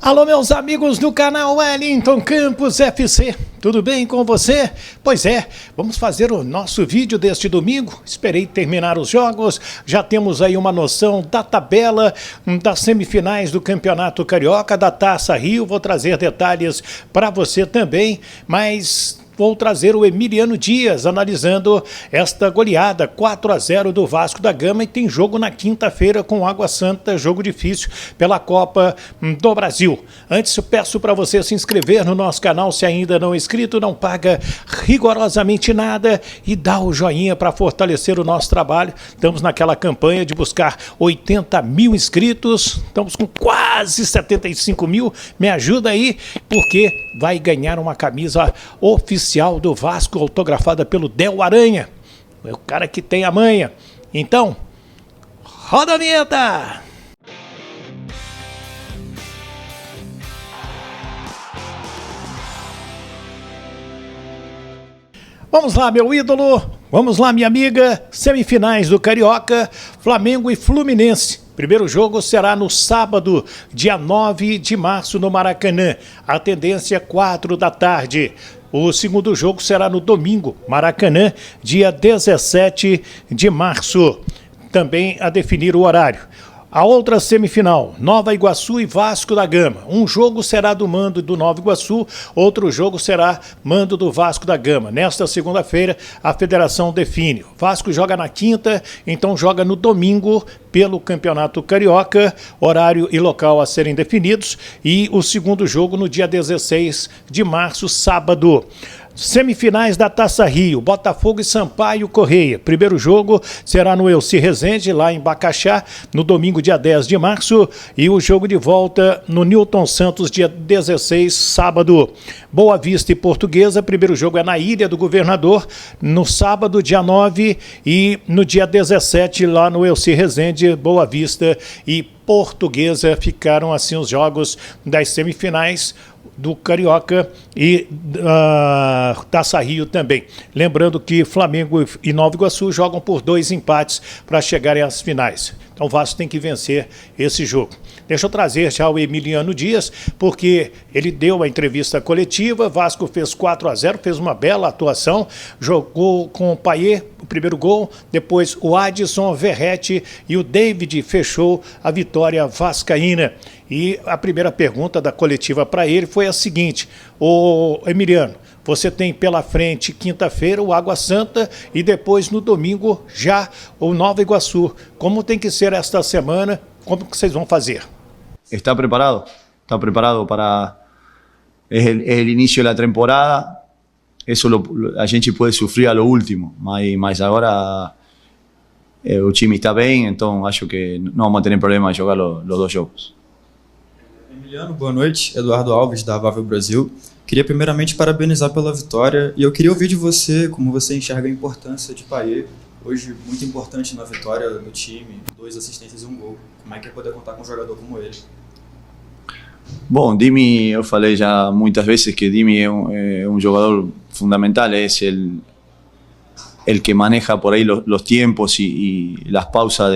Alô, meus amigos do canal Wellington Campos FC, tudo bem com você? Pois é, vamos fazer o nosso vídeo deste domingo. Esperei terminar os jogos, já temos aí uma noção da tabela das semifinais do Campeonato Carioca, da Taça Rio. Vou trazer detalhes para você também, mas vou trazer o Emiliano Dias analisando esta goleada 4-0 do Vasco da Gama, e tem jogo na quinta-feira com Água Santa, jogo difícil pela Copa do Brasil. Antes, eu peço para você se inscrever no nosso canal se ainda não é inscrito, não paga rigorosamente nada, e dá o joinha para fortalecer o nosso trabalho. Estamos naquela campanha de buscar 80 mil inscritos, estamos com quase 75 mil, me ajuda aí, porque vai ganhar uma camisa oficial do Vasco, autografada pelo Del Aranha, é o cara que tem a manha. Então, roda a vinheta! Vamos lá, meu ídolo, vamos lá, minha amiga. Semifinais do Carioca, Flamengo e Fluminense. Primeiro jogo será no sábado, dia 9 de março, no Maracanã. A tendência é 4 da tarde. O segundo jogo será no domingo, Maracanã, dia 17 de março. Também a definir o horário. A outra semifinal, Nova Iguaçu e Vasco da Gama. Um jogo será do mando do Nova Iguaçu, outro jogo será mando do Vasco da Gama. Nesta segunda-feira, a federação define. O Vasco joga na quinta, então joga no domingo pelo Campeonato Carioca, horário e local a serem definidos. E o segundo jogo no dia 16 de março, sábado. Semifinais da Taça Rio, Botafogo e Sampaio Correia. Primeiro jogo será no Elci Rezende, lá em Bacaxá, no domingo, dia 10 de março. E o jogo de volta no Newton Santos, dia 16, sábado. Boa Vista e Portuguesa, primeiro jogo é na Ilha do Governador, no sábado, dia 9, e no dia 17, lá no Elci Rezende, Boa Vista e Portuguesa. Ficaram assim os jogos das semifinais do Carioca e Taça Rio também. Lembrando que Flamengo e Nova Iguaçu jogam por 2 empates para chegarem às finais. Então o Vasco tem que vencer esse jogo. Deixa eu trazer já o Emiliano Dias, porque ele deu a entrevista coletiva. Vasco fez 4-0, fez uma bela atuação, jogou com o Payet o primeiro gol, depois o Adson, Verratti e o David fechou a vitória vascaína. E a primeira pergunta da coletiva para ele foi a seguinte: ô Emiliano, você tem pela frente quinta-feira o Água Santa e depois no domingo já o Nova Iguaçu. Como tem que ser esta semana? Como que vocês vão fazer? Está preparado para... Es el inicio de la temporada, eso a gente puede sufrir a lo último, mas agora o time está bem, então acho que não vamos ter problema de jogar os dois jogos. Emiliano, boa noite. Eduardo Alves, da Avável Brasil. Queria primeiramente parabenizar pela vitória e eu queria ouvir de você como você enxerga a importância de Payet, hoje muito importante na vitória do time, 2 assistências e 1 gol. Como é que é poder contar com um jogador como ele? Bom, Dimi, eu falei já muitas vezes que Dimi é um jogador fundamental, é el que maneja por aí los tiempos y las pausas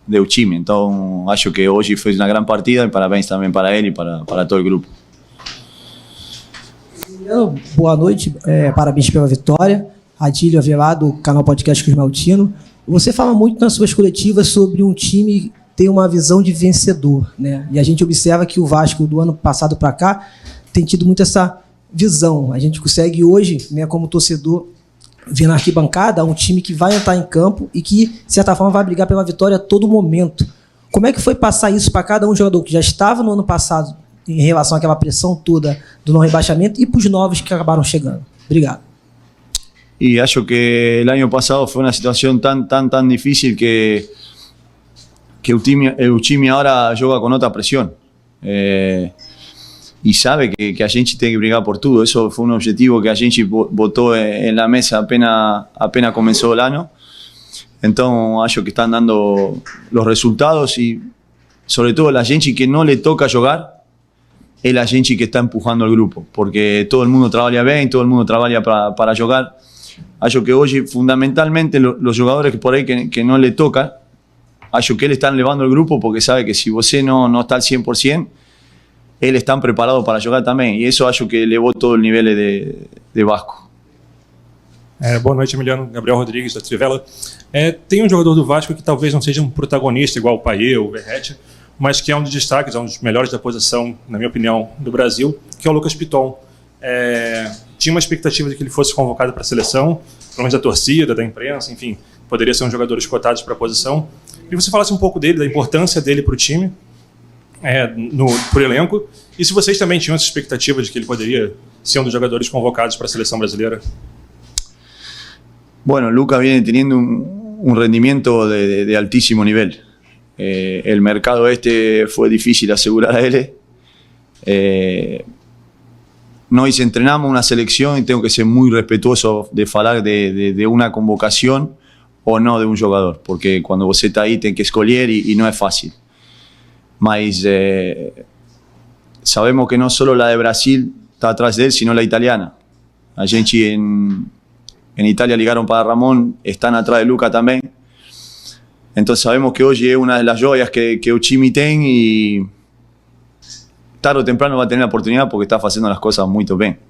de un time. Então acho que hoje foi uma grande partida e parabéns também para ele e para todo o grupo. Boa noite, parabéns pela vitória. Adílio Avelar, do canal Podcast Cosmaltino. Você fala muito nas suas coletivas sobre um time ter uma visão de vencedor, né? E a gente observa que o Vasco do ano passado para cá tem tido muito essa visão. A gente consegue hoje, né, como torcedor, ver na arquibancada um time que vai entrar em campo e que, de certa forma, vai brigar pela vitória a todo momento. Como é que foi passar isso para cada um jogador que já estava no ano passado em relação àquela pressão toda do não rebaixamento e para os novos que acabaram chegando? Obrigado. Y acho que el año pasado fue una situación tan difícil que el time ahora juega con otra presión. Y sabe que a gente tem que brigar por tudo. Eso fue un objetivo que a gente botou en la mesa apenas comenzó el año. Entonces acho que están dando los resultados y sobre todo la gente que no le toca jugar es la gente que está empujando al grupo, porque todo el mundo trabaja bien, todo el mundo trabaja para jugar. Acho que hoy fundamentalmente los jugadores que por ahí que no le toca, acho que él está elevando el grupo porque sabe que si você no está al 100%, eles estão preparados para jogar também. E isso acho que elevou todo o nível de Vasco. Boa noite, Emiliano. Gabriel Rodrigues, da Trivela. Tem um jogador do Vasco que talvez não seja um protagonista igual o Payet ou o Verratti, mas que é um dos destaques, é um dos melhores da posição, na minha opinião, do Brasil, que é o Lucas Piton. Tinha uma expectativa de que ele fosse convocado para a seleção, pelo menos da torcida, da imprensa, enfim, poderia ser um jogador escotado para a posição. E você falasse um pouco dele, da importância dele para o time, pro elenco, e se vocês também tinham essa expectativa de que ele poderia ser um dos jogadores convocados para a seleção brasileira. Bueno, Lucas viene teniendo un rendimiento de altísimo nivel. El mercado fue difícil asegurar a él. Nós entrenamos una selección y tengo que ser muy respetuoso de hablar de una convocación o no de un jugador, porque cuando vos está ahí tenés que escolher y no es fácil. Mas sabemos que no solo la de Brasil está atrás de él, sino la italiana. A gente en Italia ligaron para Ramón, están atrás de Luca también. Entonces sabemos que hoy es una de las joyas que el Chimi tiene y tarde o temprano va a tener la oportunidad porque está haciendo las cosas muy bien.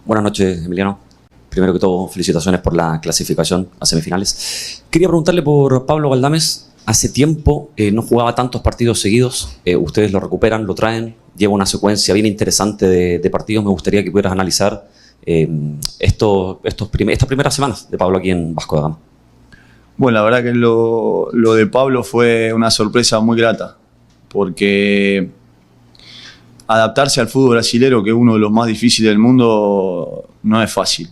Buenas noches, Emiliano. Primero que todo, felicitaciones por la clasificación a semifinales. Quería preguntarle por Pablo Galdames. Hace tiempo no jugaba tantos partidos seguidos. Ustedes lo recuperan, lo traen. Lleva una secuencia bien interesante de partidos. Me gustaría que pudieras analizar estas primeras semanas de Pablo aquí en Vasco da Gama. Bueno, la verdad que lo de Pablo fue una sorpresa muy grata, porque adaptarse al fútbol brasilero, que es uno de los más difíciles del mundo, no es fácil.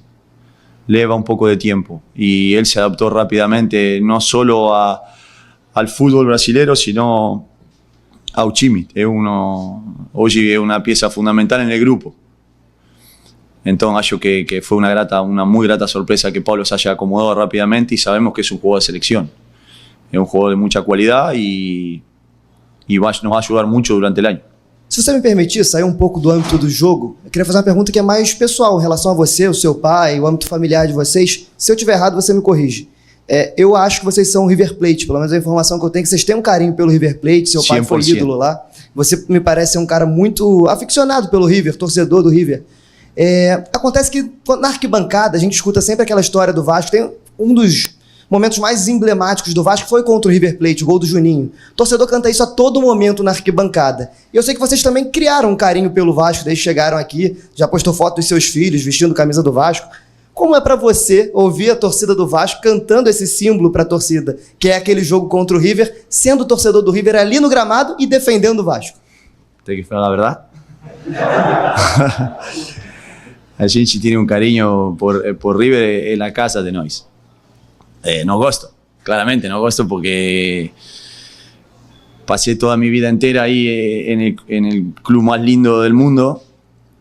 Lleva un poco de tiempo y él se adaptó rápidamente, no solo al fútbol brasilero, sino a Uchimi. Hoy es una pieza fundamental en el grupo. Entonces, acho que fue una muy grata sorpresa que Pablo se haya acomodado rápidamente y sabemos que es un jugador de selección. Es un jugador de mucha cualidad y nos va a ayudar mucho durante el año. Se você me permitir sair um pouco do âmbito do jogo, eu queria fazer uma pergunta que é mais pessoal em relação a você, o seu pai, o âmbito familiar de vocês. Se eu estiver errado, você me corrige. Eu acho que vocês são River Plate, pelo menos a informação que eu tenho é que vocês têm um carinho pelo River Plate, seu pai foi ídolo lá. Você me parece ser um cara muito aficionado pelo River, torcedor do River. Acontece que na arquibancada a gente escuta sempre aquela história do Vasco. Tem um dos momentos mais emblemáticos do Vasco foi contra o River Plate, o gol do Juninho. O torcedor canta isso a todo momento na arquibancada. E eu sei que vocês também criaram um carinho pelo Vasco, desde que chegaram aqui, já postou foto dos seus filhos vestindo camisa do Vasco. Como é para você ouvir a torcida do Vasco cantando esse símbolo para a torcida, que é aquele jogo contra o River, sendo torcedor do River ali no gramado e defendendo o Vasco? Tem que falar a verdade? A gente tiene un cariño por River en la casa de nós. No gosto, claramente no gosto porque pasé toda mi vida entera ahí en el club más lindo del mundo,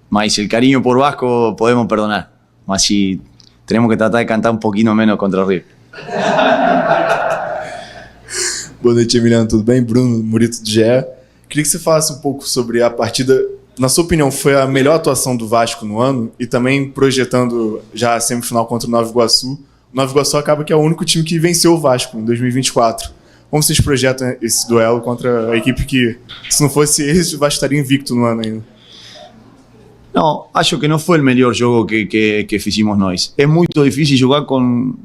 mas el cariño por Vasco podemos perdonar, mas si tenemos que tratar de cantar un poquito menos contra River. Boa noite, Emiliano, tudo bem? Bruno Murito do GE. Queria que você falasse um pouco sobre a partida. Na sua opinião, foi a melhor atuação do Vasco no ano? E também projetando já a semifinal contra o Nova Iguaçu. O Nova Iguaçu acaba que é o único time que venceu o Vasco em 2024. Como vocês projetam esse duelo contra a equipe que, se não fosse eles, o Vasco estaria invicto no ano ainda? No, acho que no fue el mejor juego que hicimos nós. Es muy difícil jugar con...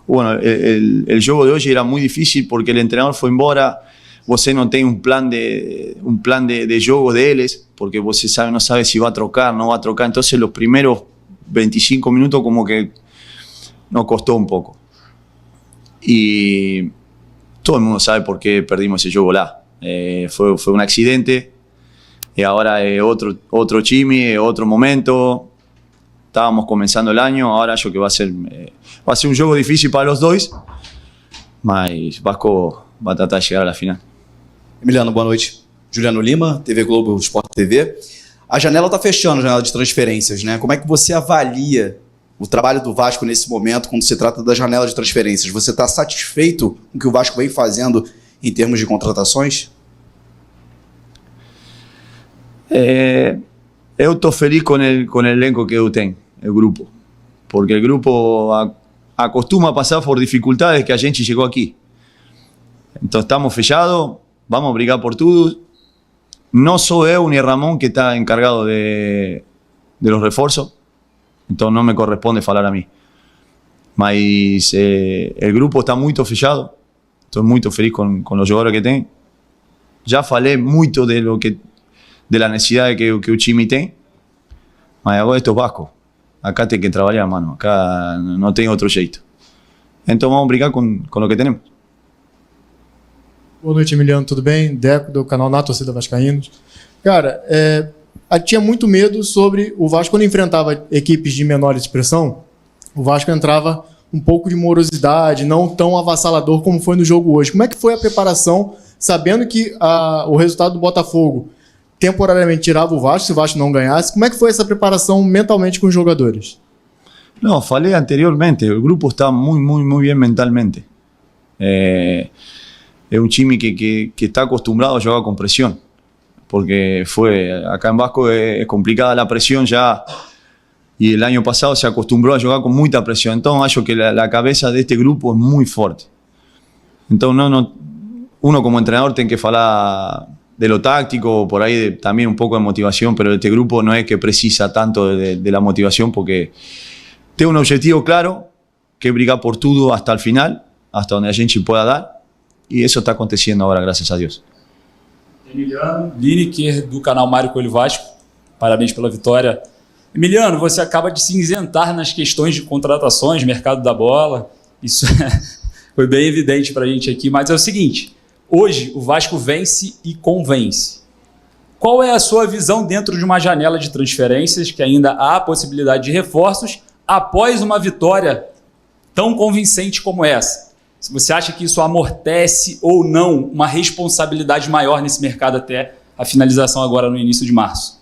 Bueno, el juego de hoy era muy difícil porque el entrenador fue embora. Você não tem um plan de jogo deles, porque você não sabe se vai trocar, não vai trocar. Então, os primeiros 25 minutos como que nos costou um pouco. E todo mundo sabe por que perdimos esse jogo lá. Foi um acidente, e agora é outro time, é outro momento. Estávamos começando o ano, agora acho que vai ser um jogo difícil para os dois, mas Vasco vai tratar de chegar à final. Emiliano, boa noite. Juliano Lima, TV Globo Sport TV. A janela está fechando, a janela de transferências, né? Como é que você avalia o trabalho do Vasco nesse momento, quando se trata da janela de transferências? Você está satisfeito com o que o Vasco vem fazendo em termos de contratações? Eu estou feliz com o elenco que eu tenho, o grupo. Porque o grupo acostuma a passar por dificuldades que a gente chegou aqui. Então estamos fechados. Vamos a brigar por todo no soy yo ni Ramón que está encargado de los refuerzos, entonces no me corresponde hablar a mí. Mas el grupo está muy fechado, estoy muy feliz con los jugadores que tengo. Ya falei mucho de la necesidad que el time tem, mas agora esto es Vasco. Acá tem que trabajar, mano. Acá no tem outro jeito. Então vamos brincar com lo que temos. Boa noite, Emiliano, tudo bem? Deco, do canal Na Torcida Vascaínos. Cara, tinha muito medo sobre o Vasco, quando enfrentava equipes de menor expressão, o Vasco entrava um pouco de morosidade, não tão avassalador como foi no jogo hoje. Como é que foi a preparação, sabendo que o resultado do Botafogo temporariamente tirava o Vasco, se o Vasco não ganhasse? Como é que foi essa preparação mentalmente com os jogadores? No, falei anteriormente, el grupo está muy bien mentalmente. Es un time que está acostumbrado a jugar con presión, porque acá en Vasco es complicada la presión ya, y el año pasado se acostumbró a jugar con mucha presión. Entonces, hallo que la cabeza de este grupo es muy fuerte. Entonces, uno como entrenador tiene que hablar de lo táctico, por ahí también un poco de motivación, pero este grupo no es que precisa tanto de la motivación, porque tiene un objetivo claro, que es brigar por todo hasta el final, hasta donde a gente pueda dar, y eso está aconteciendo ahora, gracias a Dios. Emiliano Lineker, do canal Mário Coelho Vasco, parabéns pela vitória. Emiliano, você acaba de se isentar nas questões de contratações, mercado da bola, isso foi bem evidente para a gente aqui, mas é o seguinte, hoje o Vasco vence e convence. Qual é a sua visão dentro de uma janela de transferências, que ainda há a possibilidade de reforços, após uma vitória tão convincente como essa? Se você acha que isso amortece ou não uma responsabilidade maior nesse mercado até a finalização agora no início de março?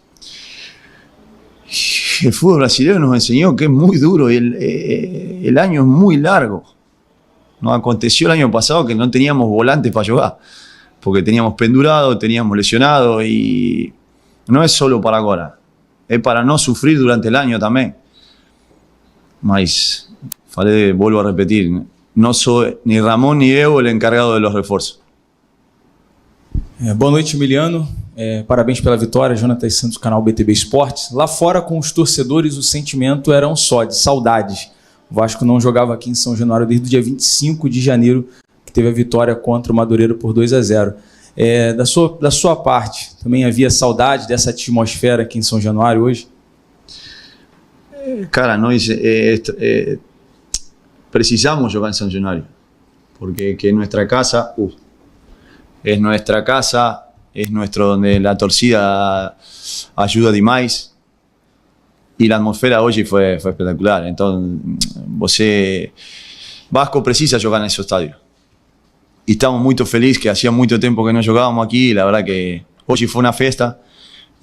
El fútbol brasileño nos enseñó que es muy duro y el año es muy largo. Nos aconteció el año pasado que no teníamos volantes para jugar, porque teníamos pendurado, teníamos lesionado, y no es solo para ahora, es para no sufrir durante el año también. Mas, vuelvo a repetir, no soy ni Ramón ni Evo el encargado de los refuerzos. Boa noite, Emiliano. Parabéns pela vitória, Jonathan Santos, canal BTB Esportes. Lá fora, com os torcedores, o sentimento era um só, de saudades. O Vasco não jogava aqui em São Januário desde o dia 25 de janeiro, que teve a vitória contra o Madureira por 2-0. Da sua parte, também havia saudade dessa atmosfera aqui em São Januário hoje? Cara, nós precisamos jogar en San Januario, porque que es nuestra casa, es nuestro donde la torcida ayuda demais, y la atmósfera hoy fue espectacular. Entonces, Vasco precisa jugar en ese estadio, y estamos muy felices, que hacía mucho tiempo que no jugábamos aquí, y la verdad que hoy fue una fiesta,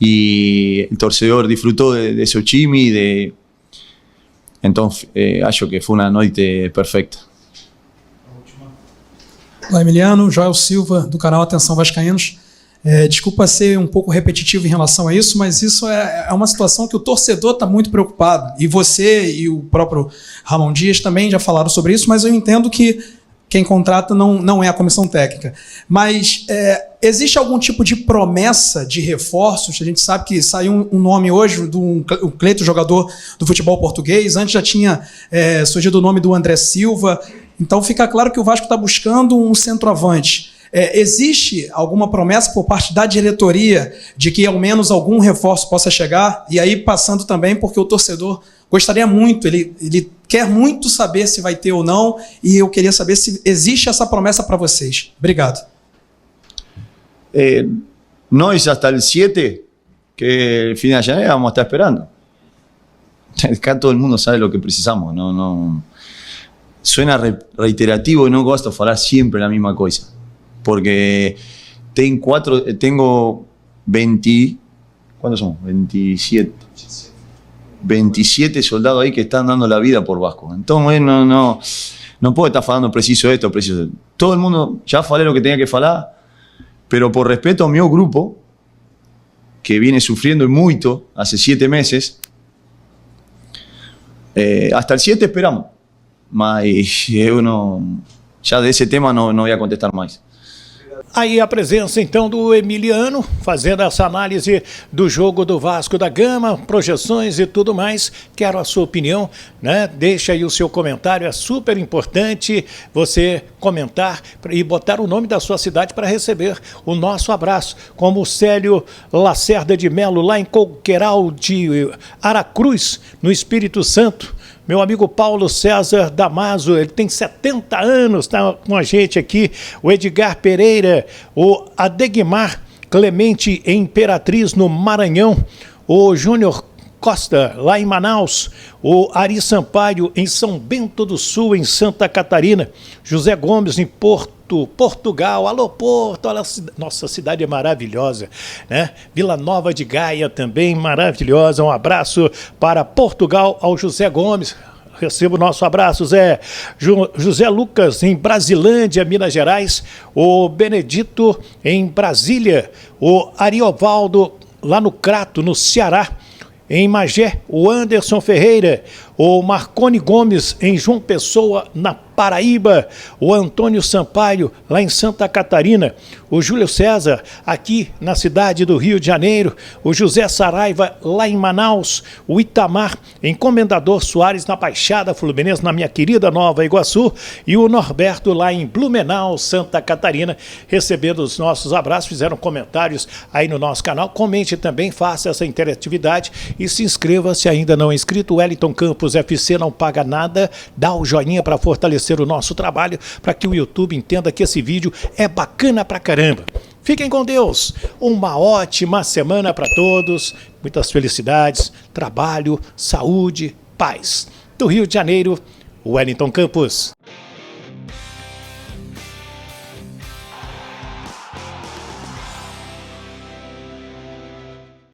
y el torcedor disfrutó de su time, entonces acho que fue una noite perfecta. Olá, Emiliano, Joel Silva, do canal Atenção Vascaínos. Desculpa ser um pouco repetitivo em relação a isso, mas isso é uma situação que o torcedor está muito preocupado. E você e o próprio Ramon Dias também já falaram sobre isso, mas eu entendo que quem contrata não é a comissão técnica. Mas existe algum tipo de promessa de reforços? A gente sabe que saiu um nome hoje do Cleito, jogador do futebol português. Antes já tinha surgido o nome do André Silva. Então fica claro que o Vasco está buscando um centroavante. Existe alguma promessa por parte da diretoria de que ao menos algum reforço possa chegar? E aí passando também porque o torcedor gostaria muito, ele quer muito saber se vai ter ou não, e eu queria saber se existe essa promessa para vocês. Obrigado. Nós hasta el 7, que el fin de janeiro, vamos a estar esperando. Acá todo el mundo sabe lo que precisamos. No. Suena reiterativo y no gosto de hablar siempre la misma cosa, porque tengo 20, ¿cuántos somos? 27 soldados ahí que están dando la vida por Vasco. Entonces no puedo estar hablando preciso esto, preciso. Todo el mundo, ya falé lo que tenía que hablar, pero por respeto a mi grupo, que viene sufriendo mucho hace 7 meses, hasta el 7 esperamos. Mas ya de ese tema no voy a contestar más. Aí a presença então do Emiliano, fazendo essa análise do jogo do Vasco da Gama, projeções e tudo mais. Quero a sua opinião, né? Deixa aí o seu comentário, é super importante você comentar e botar o nome da sua cidade para receber o nosso abraço. Como o Célio Lacerda de Melo, lá em Coqueiral de Aracruz, no Espírito Santo. Meu amigo Paulo César Damaso, ele tem 70 anos, está com a gente aqui. O Edgar Pereira, o Adegmar Clemente em Imperatriz, no Maranhão. O Júnior Costa, lá em Manaus. O Ari Sampaio, em São Bento do Sul, em Santa Catarina. José Gomes, em Portugal. Alô, Porto, olha, nossa cidade é maravilhosa, né? Vila Nova de Gaia também, maravilhosa. Um abraço para Portugal, ao José Gomes. Receba o nosso abraço, Zé. José Lucas, em Brasilândia, Minas Gerais. O Benedito, em Brasília. O Ariovaldo, lá no Crato, no Ceará. Em Magé, o Anderson Ferreira. O Marconi Gomes, em João Pessoa, na Paraíba. O Antônio Sampaio, lá em Santa Catarina. O Júlio César, aqui na cidade do Rio de Janeiro. O José Saraiva, lá em Manaus. O Itamar, em Comendador Soares, na Baixada Fluminense, na minha querida Nova Iguaçu. E o Norberto, lá em Blumenau, Santa Catarina, recebendo os nossos abraços, fizeram comentários aí no nosso canal. Comente também, faça essa interatividade e se inscreva se ainda não é inscrito. O Wellington Campos FC não paga nada, dá o joinha para fortalecer o nosso trabalho, para que o YouTube entenda que esse vídeo é bacana pra caramba. Fiquem com Deus, uma ótima semana para todos, muitas felicidades, trabalho, saúde, paz. Do Rio de Janeiro, Wellington Campos.